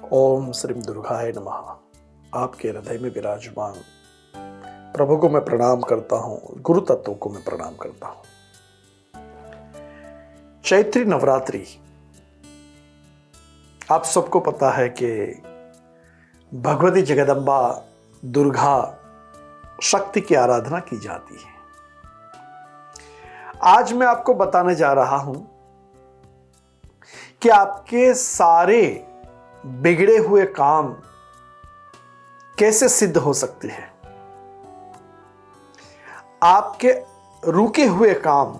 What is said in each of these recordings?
ओम श्री दुर्गाय नमः। आपके हृदय में विराजमान प्रभु को मैं प्रणाम करता हूँ, गुरु तत्व को मैं प्रणाम करता हूँ। चैत्री नवरात्रि आप सबको पता है कि भगवती जगदम्बा दुर्गा शक्ति की आराधना की जाती है। आज मैं आपको बताने जा रहा हूं कि आपके सारे बिगड़े हुए काम कैसे सिद्ध हो सकते हैं, आपके रुके हुए काम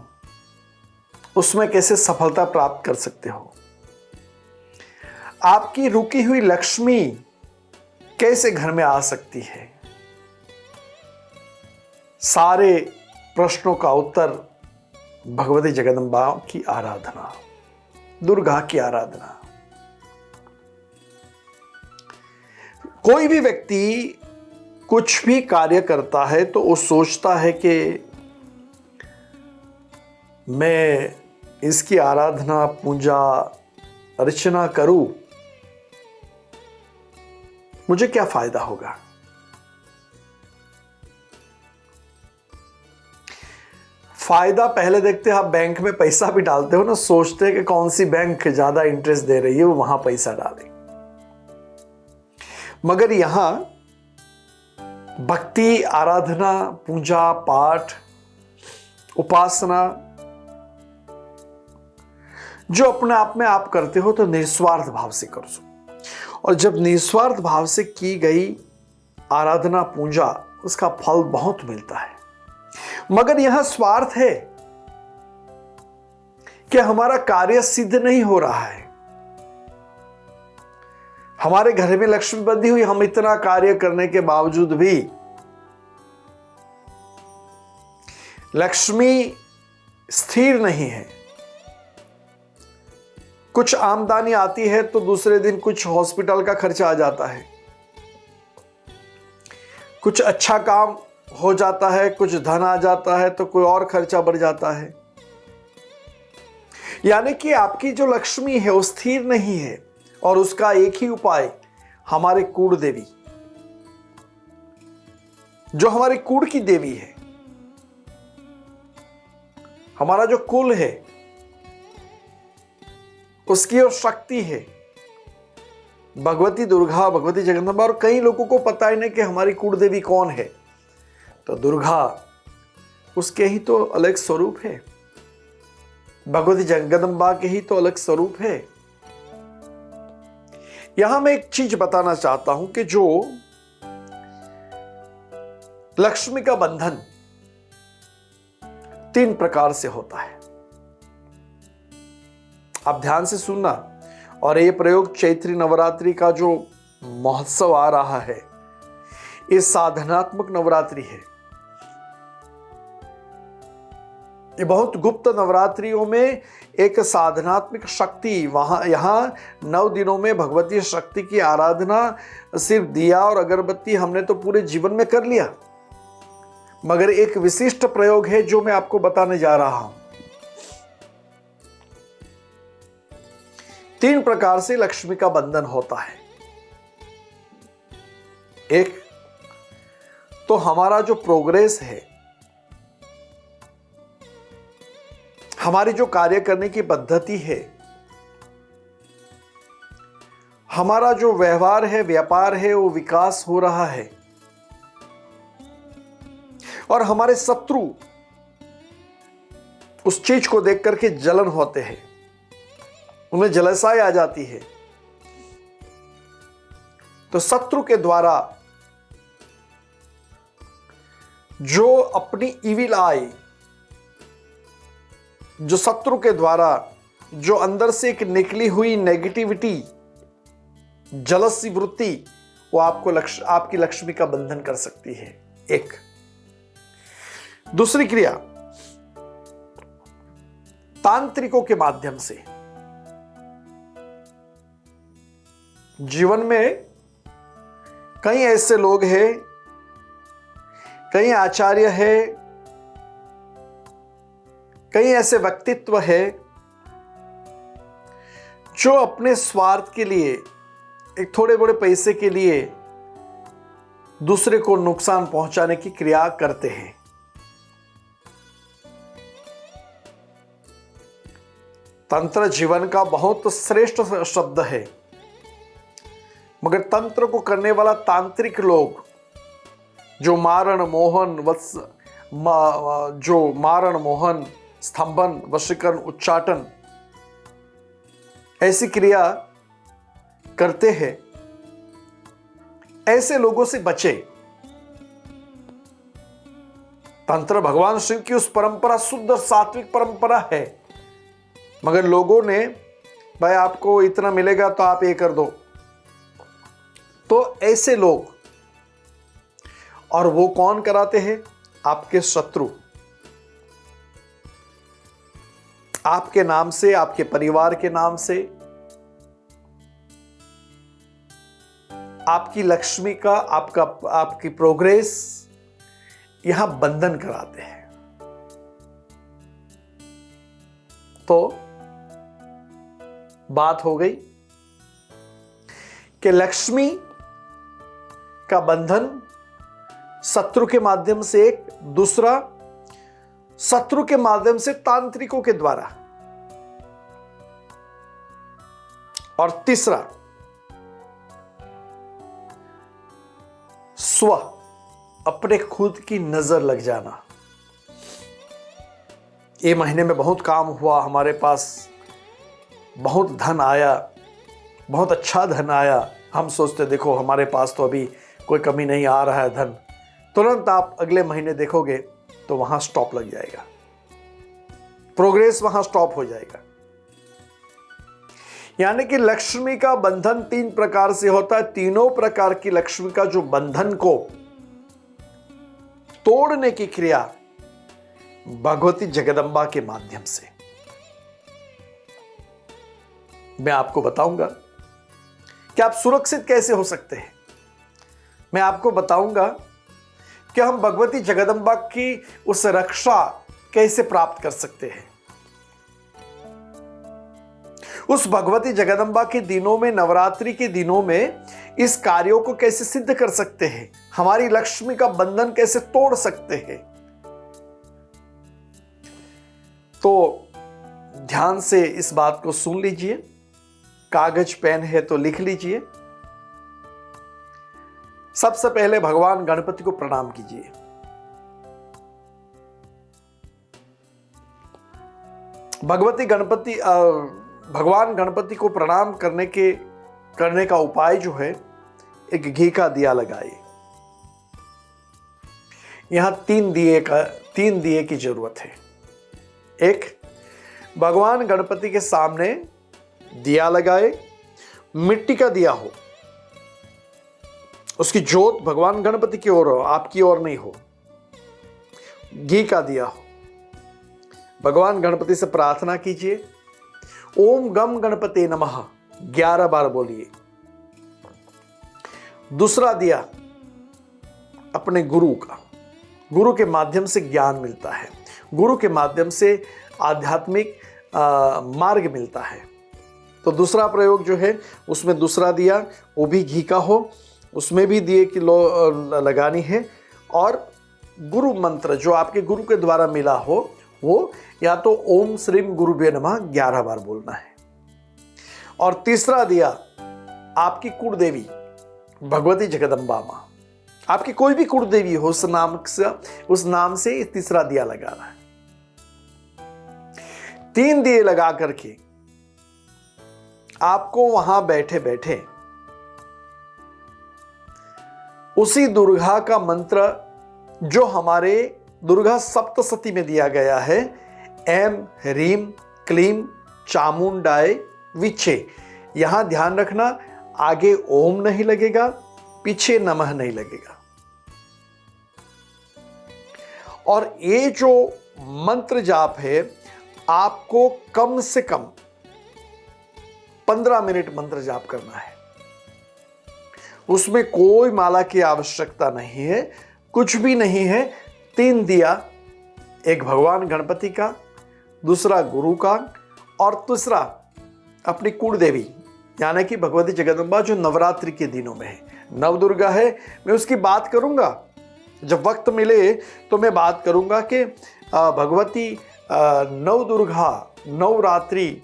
उसमें कैसे सफलता प्राप्त कर सकते हो, आपकी रुकी हुई लक्ष्मी कैसे घर में आ सकती है। सारे प्रश्नों का उत्तर भगवती जगदम्बा की आराधना, दुर्गा की आराधना। कोई भी व्यक्ति कुछ भी कार्य करता है तो वो सोचता है कि मैं इसकी आराधना, पूजा, अर्चना करूं, मुझे क्या फायदा होगा। फायदा पहले देखते हैं। आप बैंक में पैसा भी डालते हो ना, सोचते हैं कि कौन सी बैंक ज्यादा इंटरेस्ट दे रही है, वो वहां पैसा डालें। मगर यहां भक्ति, आराधना, पूजा पाठ, उपासना जो अपने आप में आप करते हो तो निस्वार्थ भाव से करो। और जब निस्वार्थ भाव से की गई आराधना, पूजा, उसका फल बहुत मिलता है। मगर यहां स्वार्थ है कि हमारा कार्य सिद्ध नहीं हो रहा है। हमारे घर में लक्ष्मी बंधी हुई, हम इतना कार्य करने के बावजूद भी लक्ष्मी स्थिर नहीं है। कुछ आमदनी आती है तो दूसरे दिन कुछ हॉस्पिटल का खर्चा आ जाता है, कुछ अच्छा काम हो जाता है, कुछ धन आ जाता है तो कोई और खर्चा बढ़ जाता है। यानी कि आपकी जो लक्ष्मी है वो स्थिर नहीं है। और उसका एक ही उपाय, हमारे कुल देवी, जो हमारे कुल की देवी है, हमारा जो कुल है उसकी और शक्ति है भगवती दुर्गा, भगवती जगदम्बा। और कई लोगों को पता ही नहीं कि हमारी कुल देवी कौन है। तो दुर्गा उसके ही तो अलग स्वरूप है, भगवती जगदम्बा के ही तो अलग स्वरूप है। यहां मैं एक चीज बताना चाहता हूं कि जो लक्ष्मी का बंधन 3 प्रकार से होता है। आप ध्यान से सुनना। और ये प्रयोग चैत्री नवरात्रि का जो महोत्सव आ रहा है, ये साधनात्मक नवरात्रि है। ये बहुत गुप्त नवरात्रियों में एक साधनात्मक शक्ति, यहां 9 दिनों में भगवती शक्ति की आराधना सिर्फ दिया और अगरबत्ती हमने तो पूरे जीवन में कर लिया। मगर एक विशिष्ट प्रयोग है जो मैं आपको बताने जा रहा हूं। 3 प्रकार से लक्ष्मी का बंधन होता है। एक तो हमारा जो प्रोग्रेस है, हमारी जो कार्य करने की पद्धति है, हमारा जो व्यवहार है, व्यापार है, वो विकास हो रहा है। और हमारे शत्रु उस चीज को देख करके जलन होते हैं, उन्हें जलसाई आ जाती है। तो शत्रु के द्वारा जो अपनी इविल आई, जो शत्रु के द्वारा जो अंदर से एक निकली हुई नेगेटिविटी, जलसी वृत्ति, वो आपकी लक्ष्मी का बंधन कर सकती है। एक दूसरी क्रिया तांत्रिकों के माध्यम से। जीवन में कई ऐसे लोग हैं, कई आचार्य हैं, कई ऐसे व्यक्तित्व है जो अपने स्वार्थ के लिए एक थोड़े बड़े पैसे के लिए दूसरे को नुकसान पहुंचाने की क्रिया करते हैं। तंत्र जीवन का बहुत श्रेष्ठ शब्द है, मगर तंत्र को करने वाला तांत्रिक लोग जो मारण मोहन स्तंभन वशीकरण उच्चाटन ऐसी क्रिया करते हैं, ऐसे लोगों से बचे। तंत्र भगवान शिव की उस परंपरा शुद्ध सात्विक परंपरा है, मगर लोगों ने भाई आपको इतना मिलेगा तो आप ये कर दो, तो ऐसे लोग, और वो कौन कराते हैं? आपके शत्रु, आपके नाम से, आपके परिवार के नाम से, आपकी लक्ष्मी का, आपकी प्रोग्रेस यहां बंधन कराते हैं। तो बात हो गई कि लक्ष्मी का बंधन शत्रु के माध्यम से, एक दूसरा शत्रु के माध्यम से तांत्रिकों के द्वारा, और तीसरा स्व अपने खुद की नजर लग जाना। ये महीने में बहुत काम हुआ, हमारे पास बहुत धन आया, बहुत अच्छा धन आया। हम सोचते देखो हमारे पास तो अभी कोई कमी नहीं, आ रहा है धन। तुरंत आप अगले महीने देखोगे तो वहां स्टॉप लग जाएगा, प्रोग्रेस वहां स्टॉप हो जाएगा। यानी कि लक्ष्मी का बंधन 3 प्रकार से होता है। तीनों प्रकार की लक्ष्मी का जो बंधन को तोड़ने की क्रिया भगवती जगदम्बा के माध्यम से मैं आपको बताऊंगा कि आप सुरक्षित कैसे हो सकते हैं। मैं आपको बताऊंगा कि हम भगवती जगदम्बा की उस रक्षा कैसे प्राप्त कर सकते हैं। उस भगवती जगदम्बा के दिनों में, नवरात्रि के दिनों में इस कार्यों को कैसे सिद्ध कर सकते हैं, हमारी लक्ष्मी का बंधन कैसे तोड़ सकते हैं। तो ध्यान से इस बात को सुन लीजिए, कागज पेन है तो लिख लीजिए। सबसे पहले भगवान गणपति को प्रणाम कीजिए। भगवान गणपति को प्रणाम करने का उपाय जो है, एक घी का दिया लगाइए। यहां 3 दिए की जरूरत है। एक, भगवान गणपति के सामने दिया लगाए, मिट्टी का दिया हो, उसकी ज्योत भगवान गणपति की ओर हो, आपकी ओर नहीं हो। घी का दिया हो। भगवान गणपति से प्रार्थना कीजिए, ओम गम गणपते नमः 11 बार बोलिए। दूसरा दिया अपने गुरु का, गुरु के माध्यम से ज्ञान मिलता है, गुरु के माध्यम से आध्यात्मिक मार्ग मिलता है। तो दूसरा प्रयोग जो है उसमें दूसरा दिया वो भी घी का हो, उसमें भी दिए की लगानी है, और गुरु मंत्र जो आपके गुरु के द्वारा मिला हो वो या तो ओम श्रीम गुरुभ्यो नमः 11 बार बोलना है। और तीसरा दिया आपकी कुलदेवी भगवती जगदम्बा मां, आपकी कोई भी कुलदेवी हो, उस नाम से तीसरा दिया लगाना है। 3 दिए लगा करके आपको वहां बैठे बैठे उसी दुर्गा का मंत्र जो हमारे दुर्गा सप्तशती में दिया गया है, एम ह्रीम क्लीम चामुंडाय विचे। यहां ध्यान रखना, आगे ओम नहीं लगेगा, पीछे नमः नहीं लगेगा। और ये जो मंत्र जाप है, आपको कम से कम 15 मिनट मंत्र जाप करना है। उसमें कोई माला की आवश्यकता नहीं है, कुछ भी नहीं है। 3 दिया, एक भगवान गणपति का, दूसरा गुरु का, और तीसरा अपनी कुलदेवी यानी कि भगवती जगदम्बा जो नवरात्रि के दिनों में है, नव दुर्गा है। मैं उसकी बात करूंगा, जब वक्त मिले तो मैं बात करूंगा कि भगवती नव दुर्गा, नवरात्रि,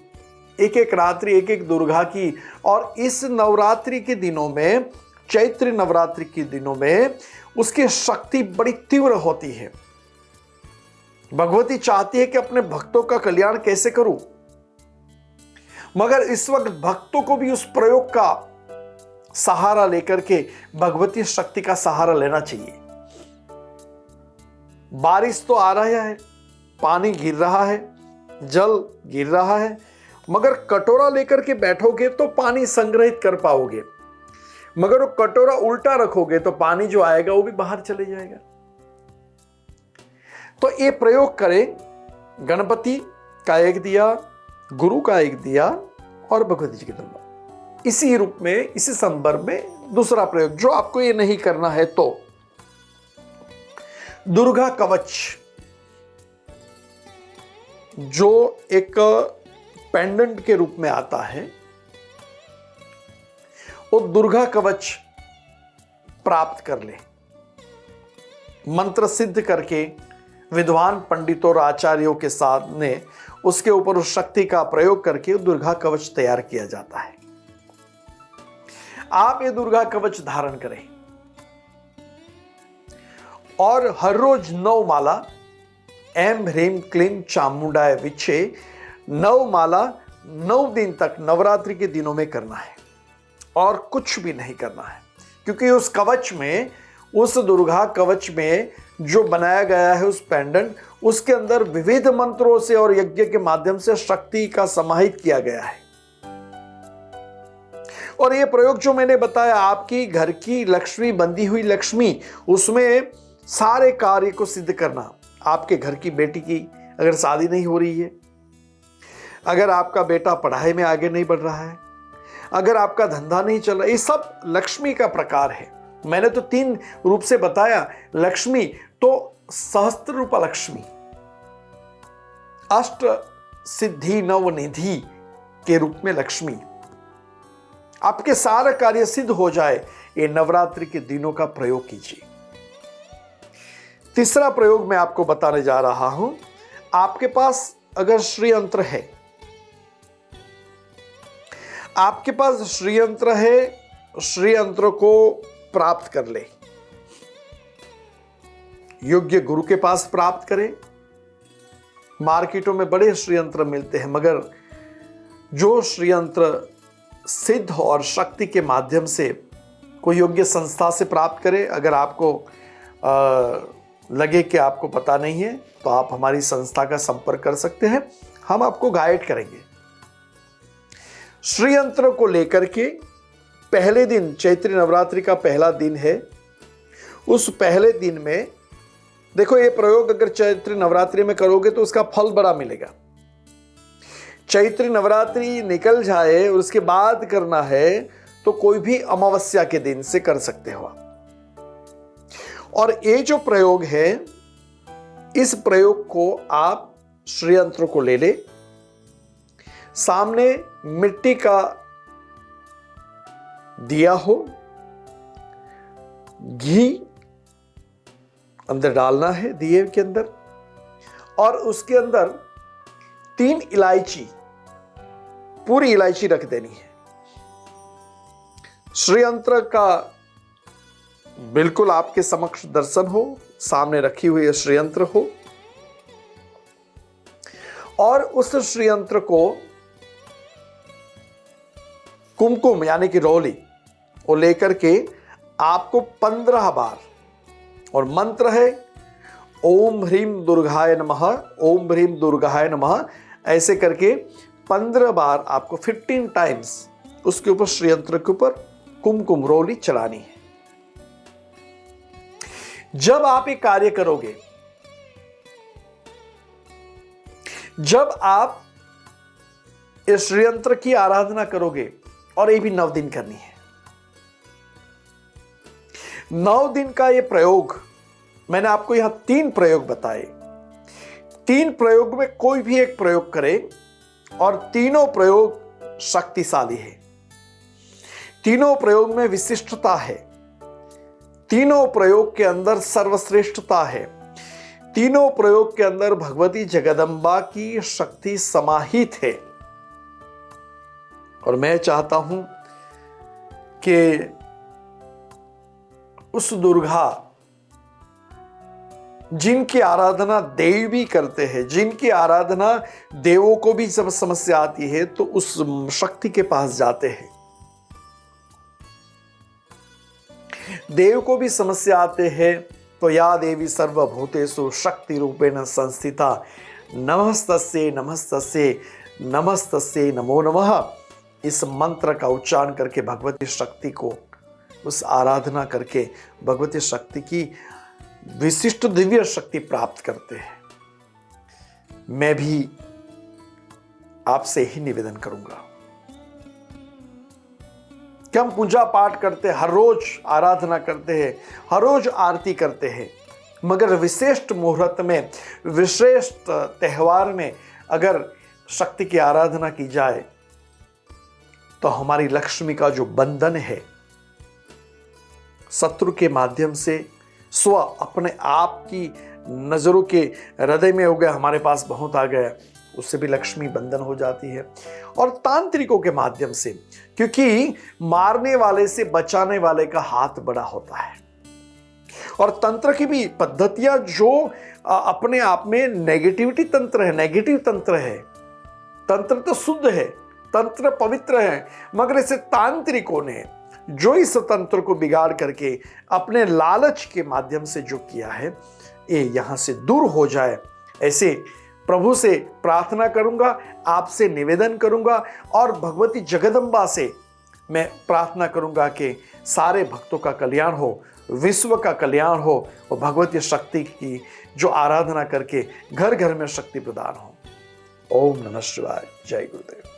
एक एक रात्रि एक एक दुर्गा की, और इस नवरात्रि के दिनों में, चैत्र नवरात्रि के दिनों में उसकी शक्ति बड़ी तीव्र होती है। भगवती चाहती है कि अपने भक्तों का कल्याण कैसे करूं, मगर इस वक्त भक्तों को भी उस प्रयोग का सहारा लेकर के भगवती शक्ति का सहारा लेना चाहिए। बारिश तो आ रहा है, पानी गिर रहा है, जल गिर रहा है, मगर कटोरा लेकर के बैठोगे तो पानी संग्रहित कर पाओगे, मगर वो कटोरा उल्टा रखोगे तो पानी जो आएगा वो भी बाहर चले जाएगा। तो ये प्रयोग करें, गणपति का एक दिया, गुरु का एक दिया और भगवती जगदम्बा, इसी रूप में, इसी संदर्भ में दूसरा प्रयोग। जो आपको ये नहीं करना है तो दुर्गा कवच, जो एक पेंडेंट के रूप में आता है, वो दुर्गा कवच प्राप्त कर ले, मंत्र सिद्ध करके विद्वान पंडितों और आचार्यों के साथ ने उसके ऊपर उस शक्ति का प्रयोग करके दुर्गा कवच तैयार किया जाता है। आप ये दुर्गा कवच धारण करें और हर रोज 9 माला ऐं ह्रीं क्लीं चामुंडाय विचे 9 माला 9 दिन तक नवरात्रि के दिनों में करना है, और कुछ भी नहीं करना है, क्योंकि उस कवच में, उस दुर्गा कवच में जो बनाया गया है उस पेंडेंट, उसके अंदर विविध मंत्रों से और यज्ञ के माध्यम से शक्ति का समाहित किया गया है। और ये प्रयोग जो मैंने बताया, आपकी घर की लक्ष्मी, बंधी हुई लक्ष्मी, उसमें सारे कार्य को सिद्ध करना। आपके घर की बेटी की अगर शादी नहीं हो रही है, अगर आपका बेटा पढ़ाई में आगे नहीं बढ़ रहा है, अगर आपका धंधा नहीं चल रहा, ये सब लक्ष्मी का प्रकार है। मैंने तो 3 रूप से बताया। लक्ष्मी तो सहस्त्र रूपा लक्ष्मी, अष्ट सिद्धि नवनिधि के रूप में लक्ष्मी, आपके सारे कार्य सिद्ध हो जाए, ये नवरात्रि के दिनों का प्रयोग कीजिए। तीसरा प्रयोग मैं आपको बताने जा रहा हूं। आपके पास अगर श्रीयंत्र है, आपके पास श्रीयंत्र है, श्रीयंत्र को प्राप्त कर ले, योग्य गुरु के पास प्राप्त करें। मार्केटों में बड़े श्रीयंत्र मिलते हैं, मगर जो श्रीयंत्र सिद्ध और शक्ति के माध्यम से कोई योग्य संस्था से प्राप्त करें। अगर आपको लगे कि आपको पता नहीं है तो आप हमारी संस्था का संपर्क कर सकते हैं, हम आपको गाइड करेंगे। श्रीयंत्र को लेकर के पहले दिन, चैत्री नवरात्रि का पहला दिन है, उस पहले दिन में देखो, ये प्रयोग अगर चैत्री नवरात्रि में करोगे तो उसका फल बड़ा मिलेगा। चैत्री नवरात्रि निकल जाए और उसके बाद करना है तो कोई भी अमावस्या के दिन से कर सकते हो आप। और ये जो प्रयोग है, इस प्रयोग को आप श्रीयंत्र को ले ले, सामने मिट्टी का दिया हो, घी अंदर डालना है दिए के अंदर, और उसके अंदर 3 इलायची, पूरी इलायची रख देनी है। श्रीयंत्र का बिल्कुल आपके समक्ष दर्शन हो, सामने रखी हुई श्रीयंत्र हो, और उस श्रीयंत्र को कुमकुम यानी कि रौली वो लेकर के आपको 15 बार, और मंत्र है ओम ह्रीं दुर्गाय नमः, ओम ह्रीं दुर्गाय नमः, ऐसे करके 15 बार आपको 15 टाइम्स उसके ऊपर, श्रीयंत्र के ऊपर कुमकुम रौली चढ़ानी है। जब आप ये कार्य करोगे, जब आप इस श्रीयंत्र की आराधना करोगे, और ये भी 9 दिन करनी है। 9 दिन का ये प्रयोग, मैंने आपको यहां 3 प्रयोग बताए। 3 प्रयोग में कोई भी एक प्रयोग करे, और तीनों प्रयोग शक्तिशाली है। तीनों प्रयोग में विशिष्टता है, तीनों प्रयोग के अंदर सर्वश्रेष्ठता है, तीनों प्रयोग के अंदर भगवती जगदम्बा की शक्ति समाहित है। और मैं चाहता हूं कि उस दुर्गा जिनकी आराधना देव भी करते हैं, जिनकी आराधना देवों को भी जब समस्या आती है तो उस शक्ति के पास जाते हैं, देव को भी समस्या आते हैं तो या देवी सर्वभूतेषु शक्ति रूपेण संस्थिता नमस्तस्यै नमस्तस्यै नमस्तस्यै नमो नमः, इस मंत्र का उच्चारण करके भगवती शक्ति को उस आराधना करके भगवती शक्ति की विशिष्ट दिव्य शक्ति प्राप्त करते हैं। मैं भी आपसे ही निवेदन करूंगा कि हम पूजा पाठ करते, हर रोज आराधना करते हैं, हर रोज आरती करते हैं, मगर विशिष्ट मुहूर्त में, विशिष्ट त्योहार में अगर शक्ति की आराधना की जाए तो हमारी लक्ष्मी का जो बंधन है शत्रु के माध्यम से स्व अपने आप की नजरों के हृदय में हो गया, हमारे पास बहुत आ गया, उससे भी लक्ष्मी बंधन हो जाती है। और तांत्रिकों के माध्यम से, क्योंकि मारने वाले से बचाने वाले का हाथ बड़ा होता है। और तंत्र की भी पद्धतियां जो अपने आप में नेगेटिविटी तंत्र है, नेगेटिव तंत्र है, तंत्र तो शुद्ध है, तंत्र पवित्र है, मगर इसे तांत्रिकों ने जो इस तंत्र को बिगाड़ करके अपने लालच के माध्यम से जो किया है, ये यहां से दूर हो जाए, ऐसे प्रभु से प्रार्थना करूंगा, आपसे निवेदन करूंगा और भगवती जगदम्बा से मैं प्रार्थना करूंगा कि सारे भक्तों का कल्याण हो, विश्व का कल्याण हो और भगवती शक्ति की जो आराधना करके घर घर में शक्ति प्रदान हो। ओम नमः शिवाय। जय गुरुदेव।